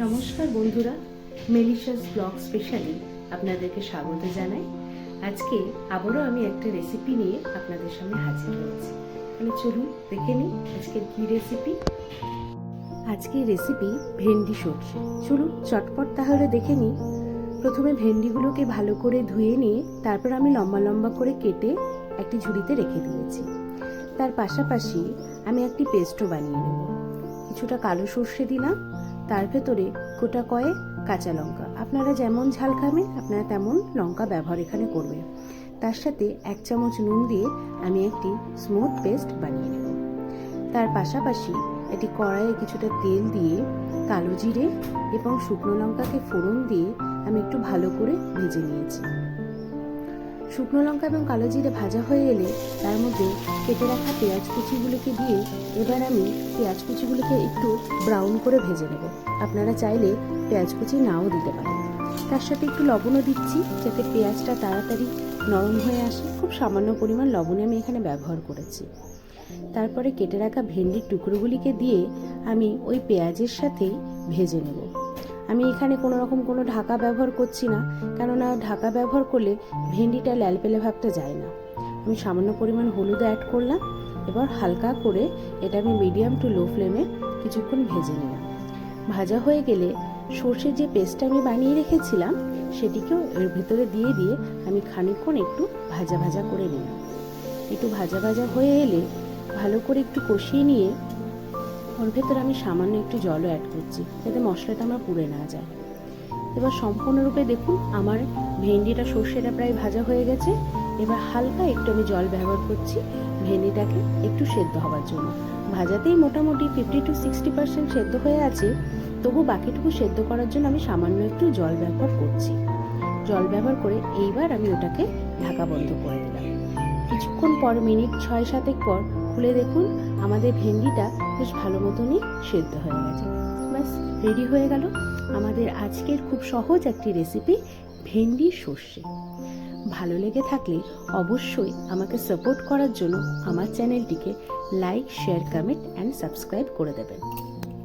নমস্কার বন্ধুরা, মেলিশাস blog specially আপনাদেরকে স্বাগত জানাই। আজকে আবারও আমি একটা রেসিপি নিয়ে আপনাদের সামনে হাজির হয়েছি। তাহলে চলুন দেখে নিই আজকের কী রেসিপি। আজকের রেসিপি ভেন্ডি সর্ষে। চলুন চটপট তাহলে দেখে নিই। প্রথমে ভেন্ডিগুলোকে ভালো করে ধুয়ে নিয়ে তারপর আমি লম্বা লম্বা করে কেটে একটি ঝুড়িতে রেখে দিয়েছি। তার পাশাপাশি আমি একটি পেস্টও বানিয়ে নেব। কিছুটা কালো সর্ষে দিলাম, তার ভেতরে গোটা কয়েক কাঁচা লঙ্কা, আপনারা যেমন ঝাল খাবেন আপনারা তেমন লঙ্কা ব্যবহার এখানে করবেন। তার সাথে 1 চামচ নুন দিয়ে আমি একটি স্মুথ পেস্ট বানিয়ে নেব। তার পাশাপাশি একটি কড়াইয়ে কিছুটা তেল দিয়ে কালো জিরে এবং শুকনো লঙ্কাকে ফোড়ন দিয়ে আমি একটু ভালো করে ভেজে নিয়েছি। শুকনো লঙ্কা এবং কালো জিরে ভাজা হয়ে এলে তার মধ্যে কেটে রাখা পেঁয়াজ কুচিগুলোকে দিয়ে এবার আমি পেঁয়াজ কুচিগুলোকে একটু ব্রাউন করে ভেজে নেব। আপনারা চাইলে পেঁয়াজ কুচি নাও দিতে পারেন। তার সাথে একটু লবণও দিচ্ছি যাতে পেঁয়াজটা তাড়াতাড়ি নরম হয়ে আসে। খুব সামান্য পরিমাণ লবণ আমি এখানে ব্যবহার করেছি। তারপরে কেটে রাখা ভেন্ডির টুকরোগুলিকে দিয়ে আমি ওই পেঁয়াজের সাথেই ভেজে নেব। আমি এখানে কোনো ঢাকা ব্যবহার করছি না, কেননা ঢাকা ব্যবহার করলে ভেন্ডিটা ল্যালপেলে ভাবটা যায় না। আমি সামান্য পরিমাণ হলুদ অ্যাড করলাম। এবার হালকা করে এটা আমি মিডিয়াম টু লো ফ্লেমে কিছুক্ষণ ভেজে নিলাম। ভাজা হয়ে গেলে সর্ষের যে পেস্টটা আমি বানিয়ে রেখেছিলাম সেটিকেও এর ভেতরে দিয়ে আমি খানিকক্ষণ একটু ভাজা ভাজা করে নিলাম। একটু ভাজা ভাজা হয়ে এলে ভালো করে একটু কষিয়ে নিয়ে ওর ভেতরে আমি সামান্য একটু জলও অ্যাড করছি যাতে মশলাটা আমার পুড়ে না যায়। এবার সম্পূর্ণরূপে দেখুন আমার ভেন্ডিটা সর্ষেটা প্রায় ভাজা হয়ে গেছে। এবার হালকা একটু আমি জল ব্যবহার করছি ভেন্ডিটাকে একটু সেদ্ধ হওয়ার জন্য। ভাজাতেই মোটামুটি 50 to 60% সেদ্ধ হয়ে আছে, তবু বাকিটুকু সেদ্ধ করার জন্য আমি সামান্য একটু জল ব্যবহার করছি। জল ব্যবহার করে এইবার আমি ওটাকে ঢাকা বন্ধ করে দিলাম। কিছুক্ষণ পর মিনিট 6-7 পর খুলে দেখুন আমাদের ভেন্ডিটা বেশ ভালো মতনই সেদ্ধ হয়ে গেছে। ব্যাস রেডি হয়ে গেল আমাদের আজকের খুব সহজ একটি রেসিপি ভেন্ডি সর্ষে। ভালো লেগে থাকলে অবশ্যই আমাকে সাপোর্ট করার জন্য আমার চ্যানেলটিকে like, share, comment and subscribe করে দেবেন।